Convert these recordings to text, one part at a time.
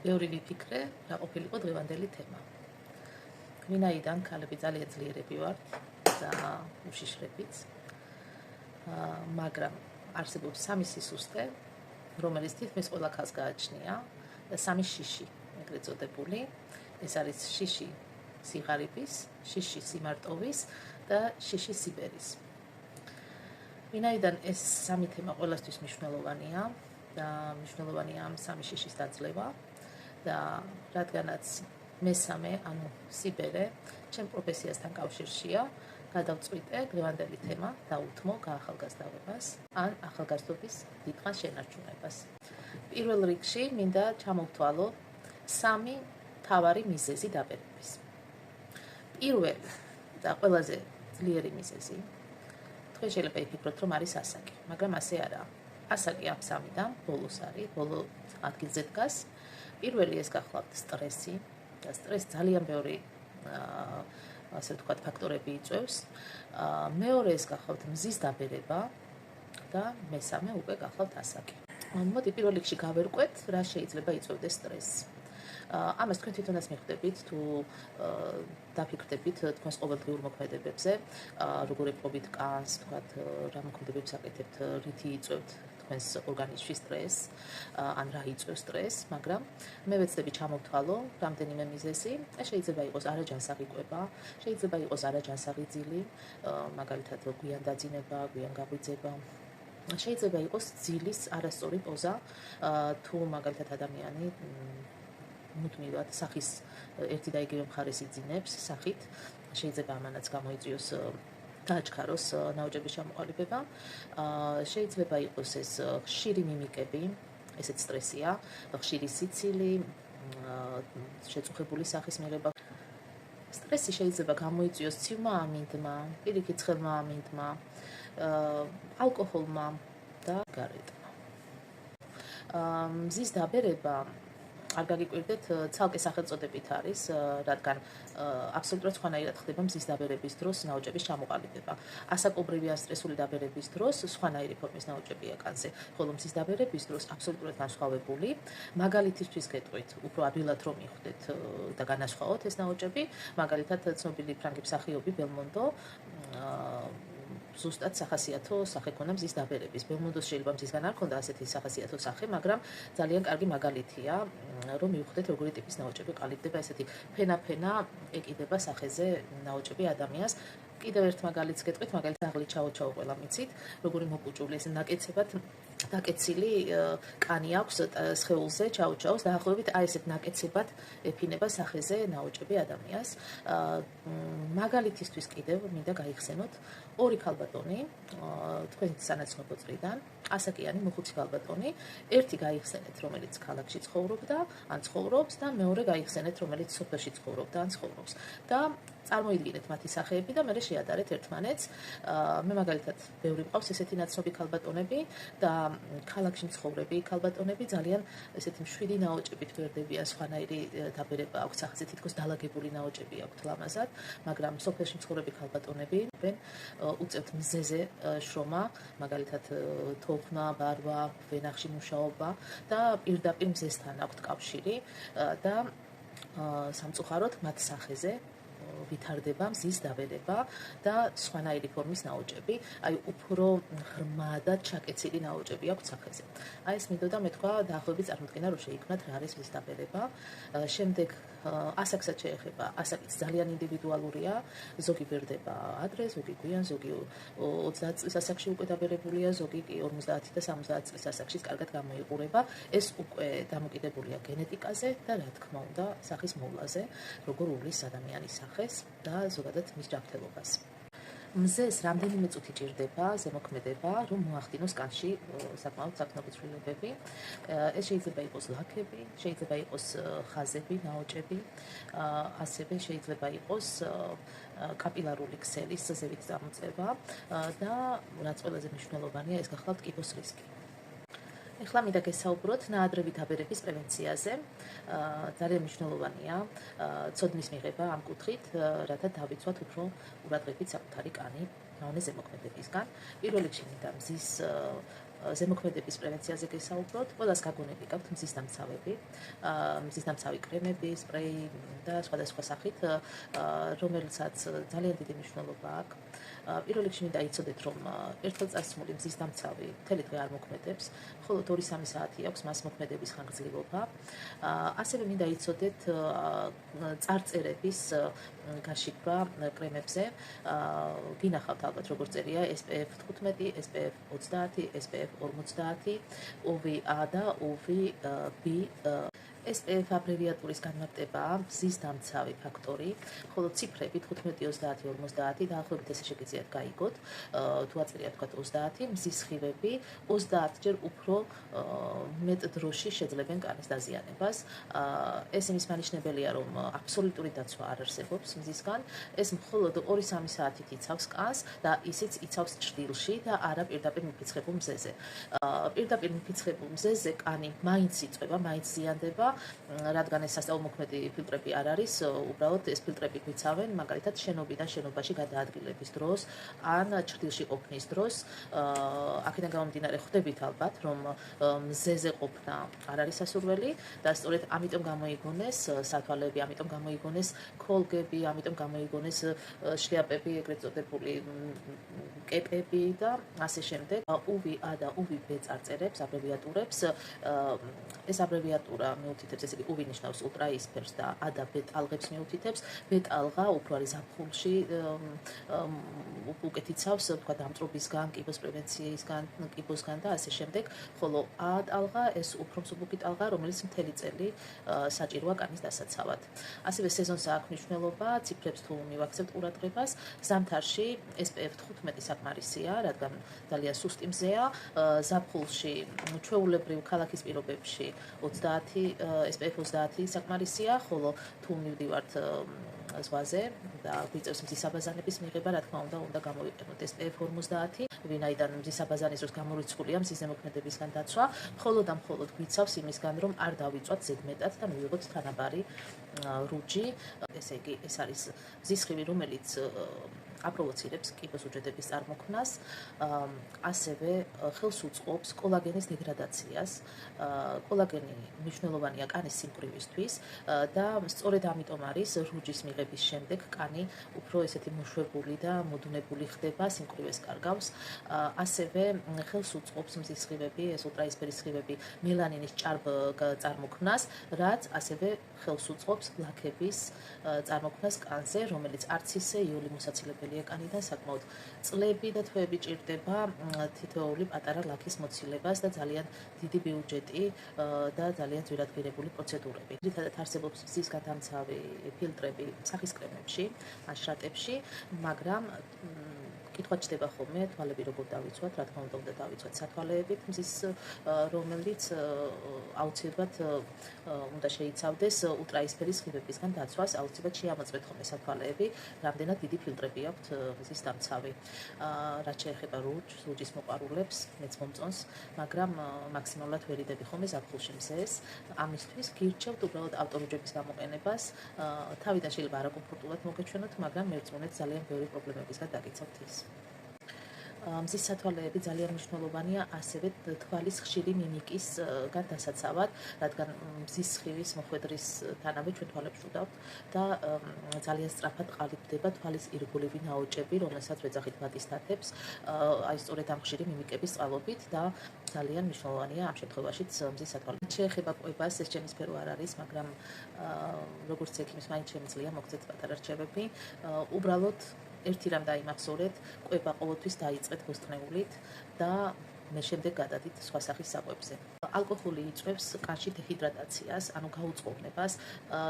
ბევრი ვიფიქრე, რა ყოფილიყო დღევანდელი თემა. ვინაიდან ქალები ძალიან ძლიერები ვართ და უშიშრებიც, მაგრამ არსებობს სამი სისუსტე, რომელიც თითქმის ყველა ქალს გააჩნია და სამი შიში, ეგრეთ წოდებული. ეს არის შიში სიღარიბის, შიში სიმარტოვის და შიში სიბერის. ვინაიდან ეს სამი თემა ყველასთვის მნიშვნელოვანია და მნიშვნელოვანია ამ სამი შიშის დაძლევა და რადგანაც მესამე, ანუ სიბერე, ჩემ პროფესიასთან კავშირშია, გადავწყვიტე დღევანდელი თემა დაუთმო გაახალგაზრდავებას ან ახალგაზრდობის დიდხანს შენარჩუნებას. პირველ რიგში მინდა ჩამოვთვალო სამი მთავარი მიზეზი დაბერების. პირველი და ყველაზე ძლიერი მიზეზი, თქვენ შეიძლება იფიქროთ, რომ არის ასაკი, მაგრამ ასე არაა. ასაკი ამ სამიდან ბოლოს არის, ბოლო ადგილზე დგას. პირველი ეს გახლავთ სტრესი და სტრესი ძალიან ბევრი ასე ვთქვათ ფაქტორები იწვევს. მეორე ეს გახლავთ მზის დაბერება და მესამე უკვე გახლავთ ასაკი. მოდი პირველ რიგში გავერკვეთ, რა შეიძლება იწვევდეს სტრესს. ამას თქვენ თვითონაც მიხვდებით, თუ დაფიქრდებით თქვენს ყოველდღიურ მოქმედებებზე, როგორი პყრობით კანს, თქვათ, რა მოქმედებებს აკეთებთ, რითი იწვევთ თქვენს ორგანიზმში სტრესს, ან რა იწვევს სტრესს, მაგრამ მე ვეცდები ჩამოვთვალო რამდენიმე მიზეზი. შეიძლება იყოს არაჯანსაღი კვება, შეიძლება იყოს არაჯანსაღი ძილი, მაგალითად გვიან დაძინება, გვიან გაღვიძება. შეიძლება იყოს ძილის არასწორი პოზა, თუ მაგალითად ადამიანი მუდმივად სახის ერთი და იგივე მხარეს იძინებს სახით, შეიძლება ამანაც გამოიწვიოს დააჩქაროს ნაოჭების ჩამოყალიბება. შეიძლება იყოს ეს ხშირი მიმიკები, ესეც სტრესია, ხშირი სიცილი, შეწუხებული სახის მიღება. სტრესი შეიძლება გამოიწვიოს ცივმა ამინდმა, პირიქით ცხელმა ამინდმა, ალკოჰოლმა და სიგარეტმა. მზის დაბერება არ გაგიკვირდეთ, ცალკე სახელწოდებით არის, რადგან აბსოლუტურად სხვანაირად ხდება მზის დაბერების დროს ნაოჭების ჩამოყალიბება. ასაკობრივი ან სტრესული დაბერების დროს სხვანაირი ფორმის ნაოჭებია კანზე, ხოლო მზის დაბერების დროს აბსოლუტურად განსხვავებული. მაგალითისთვის გეტყვით, უფრო ადვილად რომ მიხვდეთ და განასხვაოთ ეს ნაოჭები, მაგალითად ცნობილი ფრანგი მსახიობი ბელმონდო ზუსტად სახასიათო სახე ქონდა მზის დაბერების. ბელმონდოს შეიძლება მზისგან არ ქონდა ასეთი სახასიათო სახე, მაგრამ ძალიან კარგი მაგალითია, რომ მივხვდეთ როგორი ტიპის ნაოჭები ყალიბდება, ესეთი ფენა ეკიდება სახეზე ნაოჭები ადამიანს. კიდევ ერთ მაგალითს გეტყვით, მაგალითად აღლი ჩაოჩაო ყველა მიცით, როგორი მოპუჭული ეს ნაკეცებად დაკეცილი კანი აქვს სხეულზე ჩაოჩაოს, დაახლოებით აი ესეთ ნაკეცებად ეფინება სახეზე ნაოჭები ადამიანს. მაგალითისთვის კიდევ მინდა გაიხსენოთ ორი ქალბატონი, თქვენ სანაცნობო წრიდან, ასაკიანი მოხუცი ქალბატონი, ერთი გაიხსენეთ, რომელიც ქალაქში ცხოვრობდა, ან ცხოვრობს და მეორე გაიხსენეთ, რომელიც სოფელში ცხოვრობდა, ან ცხოვრობს. და წარმოიდგინეთ მათი სახეები და მერე შეადარეთ ერთმანეთს. მე მაგალითად ბევრი მყავს ესეთი ნაცნობი ქალბატონები და ქალაქში მცხოვრები ქალბატონები ძალიან ესეთი მშვიდი ნაოჭებით ვერდებიან, სხვანაირი დაბერება აქვს, სახეზე თითქოს დალაგებული ნაოჭები აქვთ ლამაზად, მაგრამ სოფელში მცხოვრები ქალბატონები უწევთ მზეზე შრომა, მაგალითად თოხნა, ბარვა, ვენახში მუშაობა და პირდაპირ მზესთან აქვთ კავშირი და სამწუხაროდ მათ სახეზე ვითარდება მზის დაბერება და სხვანაირი ფორმის ნაოჭები, აი უფრო ღრმა და ჩაკეცილი ნაოჭები აქვს სახეზე. აი ეს მინდოდა მეთქვა დაახლოებით წარმოდგენა, რომ შეიქმნათ რა არის მზის დაბერება. შემდეგ ასაკსაც შეეხება, ასაკიც ძალიან ინდივიდუალურია, ზოგი ბერდება ადრე, ზოგი გვიან, ზოგი 30 წლის ასაკში უკვე დაბერებულია, ზოგი კი 50 და 70 წლის ასაკში კარგად გამოიყურება. ეს უკვე დამოკიდებულია გენეტიკაზე და რა თქმა უნდა, სახის მოვლაზე, როგორ უვლის ადამიანის სახეს და ზოგადად მის ჯანმრთელობას. მზეს რამდენიმე წუთი ჭირდება ზემოქმედება, რომ მოახდინოს კანში საკმაოდ საგრძნობი ცვლილებები. ეს შეიძლება იყოს ლაქები, შეიძლება იყოს ხაზები, ნაოჭები, ასევე შეიძლება იყოს კაპილარული ქსელის ზევით წამოწევა და რაც ყველაზე მნიშვნელოვანია, ეს გახლავთ კიბოს რისკი. ეხლა მინდა გესაუბროთ ნაადრევი დაბერების პრევენციაზე. ძალიან მნიშვნელოვანია ცოდნის მიღება ამ კუთხით, რათა დავიცვათ უფრო ყურადღებით საკუთარი კანი მავნე ზემოქმედებისგან. პირველ რიგში მინდა მზის ზემოქმედების პრევენციაზე გესაუბროთ, ყველას გაგონილი გაქვთ მზისნამცავი კრემები, სპრეი და სხვადასხვა სახით, რომელსაც ძალიან დიდი მნიშვნელობა აქვს. პირველ რიგში მინდა იცოდეთ, რომ ერთხელ წასული მზისნამცავი მთელი დღე არ მოქმედებს, მხოლოდ 2-3 საათი აქვს მას მოქმედების ხანგრძლივობა. ასევე მინდა იცოდეთ წარწერების გაშიფრვა კრემებზე. გინახავთ ალბათ როგორ წერია SPF 15, SPF 30, SPF 50, UVA და UVB. SPF აბრევიატურის განმარტებაა მზის დამცავი ფაქტორი, ხოლო ციფრები 15, 30, 50 დაახლოებით ესე შეგიძლიათ გაიგოთ. თუ აწერია თქვა 30, მზის სხივები 30 ჯერ უფრო მეტ დროში შეძლებენ კანის დაზიანებას. ეს იმის მანიშნებელია, რომ აბსოლუტური დაცვა არ არსებობს მზისგან. ეს მხოლოდ 2-3 საათით იცავს კანს და ისიც იცავს ჭრილში და არა პირდაპირ მიფიცხებულ მზეზე. პირდაპირ მიფიცხებულ მზეზე კანი მაინც იწვება, მაინც ზიანდება, რადგან ეს სასწაულმოქმედი ფილტრები არ არის, უბრალოდ ეს ფილტრები გვიცავენ მაგალითად შენობიდან შენობაში გადაადგილების დროს ან ჭრილში ყოფნის დროს. აქედან გამომდინარე ხვდებით ალბათ, რომ მზეზე ყოფნა არ არის სასურველი და სწორედ ამიტომ გამოიგონეს სათვალეები, ამიტომ გამოიგონეს ქოლგები, ამიტომ გამოიგონეს შლიაპები, ეგრეთ წოდებული კეპები და ასე შემდეგ. UVA და UVB წარწერებს, აბრევიატურებს. ეს აბრევიატურა მიუთითებს, ესე იგი UV ნიშნავს ულტრაისფერს და A და B ტალღებს მიუთითებს. B ტალღა უფრო არის ზაფხულში, უკეთ იცავს, თქვა დამწრობისგან, კიბოს პრევენციისგან, კიბოსგან და ასე შემდეგ. ხოლო A ტალღა ეს უფრო მსუბუქი ტალღა, რომელიც მთელი წელი საჭიროა კანის დასაცავად. ასევე სეზონს აქვს მნიშვნელობა, ციფრებს თუ მივაქცევთ ყურადღებას, ზამთარში SPF 15 საკმარისია, რადგან ძალიან სუსტი მზეა. ზაფხულში ჩვეულებრივ ქალაქის პირობებში 30 SPF 30 საკმარისია, ხოლო თუ მივდივართ ზღვაზე და გვიწევს მზის აბაზანების მიღება, რა თქმა უნდა გამოვიყენოთ SPF 50, ვინაიდან მზის აბაზანის დროს გამორიცხულია მზის ზემოქმედებისგან დაცვა, მხოლოდ და მხოლოდ გვიცავს იმისგან, რომ არ დავიწვათ ზედმეტად და მივიღოთ თანაბარი რუჯი. ესე იგი, ეს არის მზის სხივი, რომელიც აპროვოცირებს კიბოს უჯრედების წარმოქმნას, ასევე ხელს უწყობს კოლაგენის დეგრადაციას. კოლაგენი მნიშვნელოვანია კანის სიმკვრივისთვის და სწორედ ამიტომ არის რუჯის მიღების შემდეგ კანი უფრო ესეთი მოშვებული და მოდუნებული ხდება, სიმკვრივეს კარგავს. ასევე ხელს უწყობს მზის სხივები, ეს ულტრაისფერი სხივები მელანინის ჭარბ წარმოქმნას, რაც ასევე ხელს უწყობს ლაქების წარმოქმნას კანზე, რომელიც არც ისე იული მოსაცილებელია კანიდან, საკმაოდ წლები და თვეები ჭირდება თითოეული პატარა ლაქის მოცილებას და ძალიან დიდი ბიუჯეტი და ძალიან ძვირადღირებული პროცედურები. ძირითადად არსებობს მზის გადამცავი ფილტრები სახის კრემებში, ან შრატებში, მაგრამ კითხვა ჩდება ხოლმე, თვალები როგორ დავიცვათ, რა თქმა უნდა დავიცვათ სათვალეებით მზის, რომელიც აუცილებლად უნდა შეიცავდეს ულტრაისფერი სხივებისგან დაცვას, აუცილებლად შეამოწმეთ ხოლმე სათვალეები, რამდენად დიდი ფილტრები აქვთ მზის დამცავი. რაც შეეხება რუჯის მოყვარულებს, მეც მომწონს, მაგრამ მაქსიმალურად ვერიდები ხოლმე ზაფხულში მზეს. ამისთვის გირჩევთ უბრალოდ ავტორუჯების გამოყენებას. თავიდან შეიძლება არაკომფორტულად მოგეჩვენოთ, მაგრამ მერწმუნეთ ძალიან ბევრი პრობლემებისგან დაგიცავთ ის. მზის სათვალეები ძალიან მნიშვნელოვანია ასევე თვალის ხშირი მიმიკისგან დასაცავად, რადგან მზის სხივის მოხვედრისთანავე ჩვენ თვალებს ჭუდავთ და ძალიან სწრაფად ყალიბდება თვალის ირგვლივი ნაოჭები, რომელსაც ვეძახით ვატისთათებს, აი სწორედ ამ ხშირი მიმიკების წყალობით და ძალიან მნიშვნელოვანია ამ შემთხვევაშიც მზის სათვალე. შეეხება კვებას, ეს ჩემი სფერო არ არის, მაგრამ როგორც ექიმის მაინც შემიძლია მოგცეთ პატარა რჩევები. უბრალოდ ერთი რამ დაიმახსოვრეთ, კვება ყოველთვის დაიწყეთ ბოსტნეულით და მე შემდეგ გადადით სხვა სახის საკვებზე. ალკოჰოლი იწვევს კანში დეჰიდრატაციას, ანუ გაუწყოვნებას,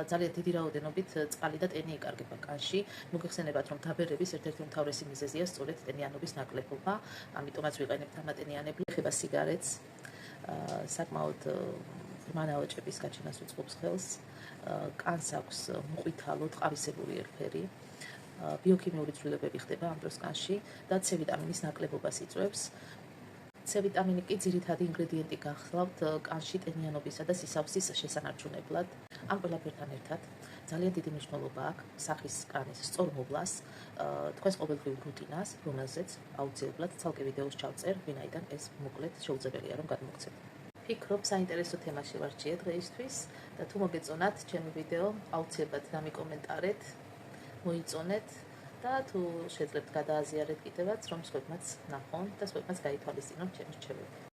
ძალიან დიდი რაოდენობით წყალი და ტენი იკარგება კანში. მოგეხსენებათ, რომ გაბერების ერთ-ერთი უმთავრესი მიზეზია სწორედ ტენიანობის ნაკლებობა, ამიტომაც ვიყენებთ ამატენიანები. ეხება სიგარეტს, საკმაოდ ღრმა ნაოჭების გაჩენას უწყობს ხელს, კანს აქვს მოყვითალო ტყავისებური ერქერი. ბიოქიმიური ცვლილებები ხდება ამ დროს კანში და C ვიტამინის ნაკლებობას იწვევს. C ვიტამინი კი ძირითადი ინგრედიენტი გახლავთ კანში ტენიანობისა და სისავსის შესანარჩუნებლად. ამ ყველაფერთან ერთად ძალიან დიდი მნიშვნელობა აქვს სახის კანის სწორ მოვლას, თქვენს ყოველდღიურ რუტინას, რომელზეც აუცილებლად ცალკე ვიდეოს ჩავწერ, ვინაიდან ეს მოკლედ შეუძლებელია რომ გადმოგცეთ. ფიქრობ საინტერესო თემაში ვარჩიე დღეისთვის და თუ მოგეწონათ ჩემი ვიდეო, აუცილებლად დამიკომენტარეთ, მოიწონეთ და თუ შეძლებთ გადააზიარეთ კიდევაც, რომ სხვებმაც ნახონ და სხვებმაც გაითვალისწინონ ჩემი რჩევები.